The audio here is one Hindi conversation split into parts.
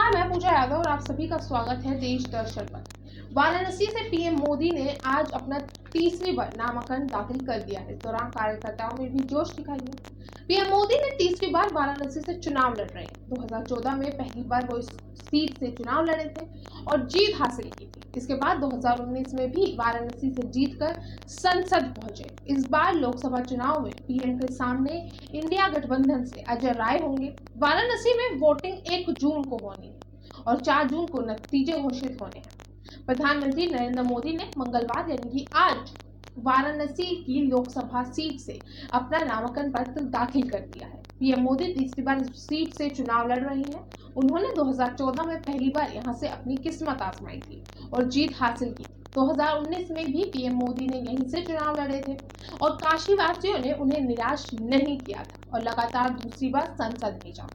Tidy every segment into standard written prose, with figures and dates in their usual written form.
नमस्कार, मैं पूजा यादव और आप सभी का स्वागत है देश दर्शन पर। वाराणसी से पीएम मोदी ने आज अपना तीसरी बार नामांकन दाखिल कर दिया है। इस दौरान कार्यकर्ताओं में भी जोश दिखाई दिया। पीएम मोदी ने तीसरी बार वाराणसी से चुनाव लड़ रहे हैं। 2014 में पहली बार वो इस सीट से चुनाव लड़े थे और जीत हासिल की थी। इसके बाद 2019 में भी वाराणसी से जीतकर संसद पहुंचे। इस बार लोकसभा चुनाव में पीएम के सामने इंडिया गठबंधन से अजय राय होंगे। वाराणसी में वोटिंग 1 जून को होनी है और 4 जून को नतीजे घोषित होने हैं। प्रधानमंत्री नरेंद्र मोदी ने मंगलवार यानी कि आज वाराणसी की लोकसभा सीट से अपना नामांकन पत्र दाखिल कर दिया है। पीएम मोदी तीसरी बार इस सीट से चुनाव लड़ रही हैं। उन्होंने 2014 में पहली बार यहां से अपनी किस्मत आजमाई थी और जीत हासिल की। 2019 में भी पीएम मोदी ने यहीं से चुनाव लड़े थे और काशी वासियों ने उन्हें निराश नहीं किया था और लगातार दूसरी बार संसद भेजा।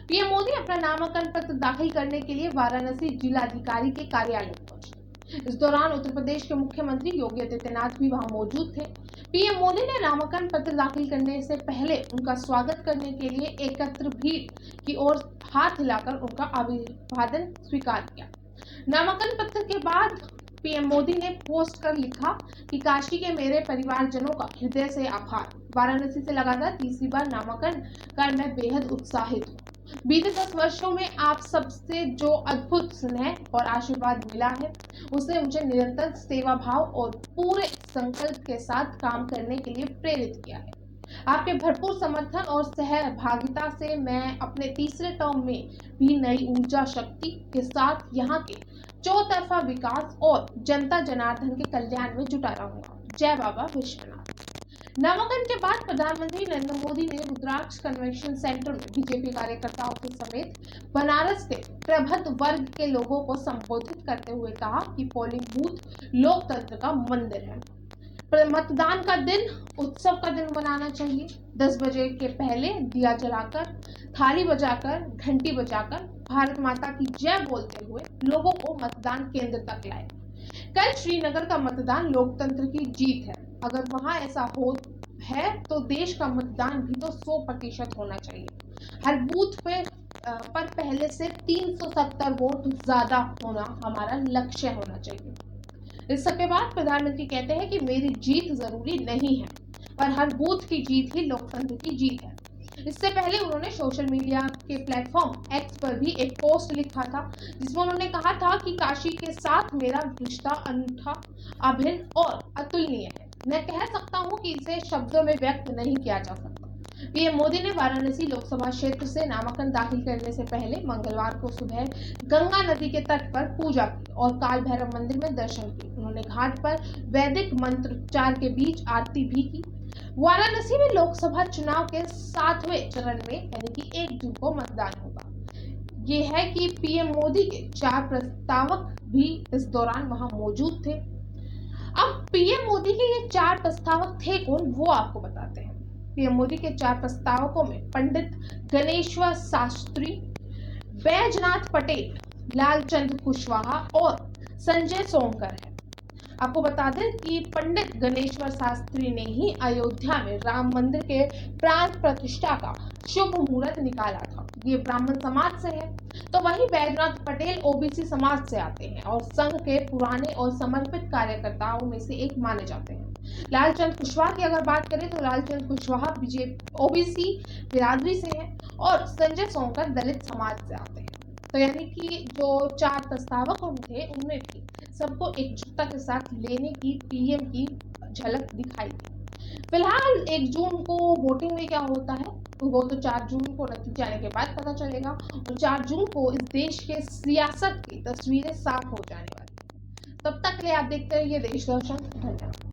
पीएम मोदी अपना नामांकन पत्र दाखिल करने के लिए वाराणसी जिलाधिकारी के कार्यालय पहुंचे। इस दौरान उत्तर प्रदेश के मुख्यमंत्री योगी आदित्यनाथ भी वहां मौजूद थे। पीएम मोदी ने नामांकन पत्र दाखिल करने से पहले उनका स्वागत करने के लिए एकत्र भीड़ की ओर हाथ हिलाकर उनका अभिवादन स्वीकार किया। नामांकन पत्र के बाद पीएम मोदी ने पोस्ट कर लिखा कि काशी के मेरे परिवारजनों का हृदय से आभार। वाराणसी से लगातार तीसरी बार नामांकन कर मैं बेहद उत्साहित हूँ। बीते 10 वर्षों में आप सबसे जो अद्भुत स्नेह और आशीर्वाद मिला है, उसने मुझे निरंतर सेवा भाव और पूरे संकल्प के साथ काम करने के लिए प्रेरित किया है। आपके भरपूर समर्थन और सहभागिता से मैं अपने तीसरे टर्म में भी नई ऊर्जा शक्ति के साथ यहाँ के चौतरफा विकास और जनता जनार्दन के कल्याण में जुटा रहूंगा। जय बाबा विश्वनाथ। नामांकन के बाद प्रधानमंत्री नरेंद्र मोदी ने रुद्राक्ष कन्वेंशन सेंटर में बीजेपी कार्यकर्ताओं के समेत बनारस के प्रबुद्ध वर्ग के लोगों को संबोधित करते हुए कहा कि पोलिंग बूथ लोकतंत्र का मंदिर है। मतदान का दिन उत्सव का दिन बनाना चाहिए। 10 बजे के पहले दिया जलाकर, थाली बजाकर, घंटी बजाकर भारत माता की जय बोलते हुए लोगों को मतदान केंद्र तक लाए। कल श्रीनगर का मतदान लोकतंत्र की जीत है। अगर वहां ऐसा हो है तो देश का मतदान भी तो 100% होना चाहिए। हर बूथ पर पहले से 370 वोट ज्यादा होना हमारा लक्ष्य होना चाहिए। इस सबके बाद प्रधानमंत्री कहते हैं कि मेरी जीत जरूरी नहीं है, पर हर बूथ की जीत ही लोकतंत्र की जीत है। इससे पहले उन्होंने सोशल मीडिया के प्लेटफॉर्म एक्स पर भी एक पोस्ट लिखा था, जिसमें उन्होंने कहा था कि काशी के साथ मेरा रिश्ता अनूठा, अभिन्न और अतुलनीय है। मैं कह सकता हूं कि इसे शब्दों में व्यक्त नहीं किया जा सकता। पीएम मोदी ने वाराणसी लोकसभा क्षेत्र से नामांकन दाखिल करने से पहले मंगलवार को सुबह गंगा नदी के तट पर पूजा की और काल भैरव मंदिर में दर्शन किए। उन्होंने घाट पर वैदिक मंत्रोच्चार के बीच आरती भी की। वाराणसी में लोकसभा चुनाव के 7वें चरण में यानी कि 1 जून को मतदान होगा। ये है कि पीएम मोदी के 4 प्रस्तावक भी इस दौरान वहां मौजूद थे। अब पीएम मोदी के ये 4 प्रस्तावक थे कौन, वो आपको बताते हैं। पीएम मोदी के 4 प्रस्तावकों में पंडित गणेश्वर शास्त्री, बैजनाथ पटेल, लालचंद कुशवाहा और संजय सोनकर है। आपको बता दें कि पंडित गणेश्वर शास्त्री ने ही अयोध्या में राम मंदिर के प्राण प्रतिष्ठा का शुभ मुहूर्त निकाला था। ये ब्राह्मण समाज से है, तो वहीं बैजनाथ पटेल ओबीसी समाज से आते हैं और संघ के पुराने और समर्पित कार्यकर्ताओं में से एक माने जाते हैं। लालचंद कुशवाहा की अगर बात करें तो लालचंद कुशवाहा ओबीसी बिरादरी से है और संजय सोनकर दलित समाज से आते हैं। तो यानी कि जो 4 प्रस्तावक थे उनमें भी सबको एकजुटता के साथ लेने की पीएम की झलक दिखाई दी। फिलहाल 1 जून को वोटिंग में क्या होता है वो तो 4 जून को नतीजे आने के बाद पता चलेगा और 4 जून को इस देश के सियासत की तस्वीरें साफ हो जाने वाली। तब तक के लिए आप देखते रहिए देश दर्शन। धन्यवाद।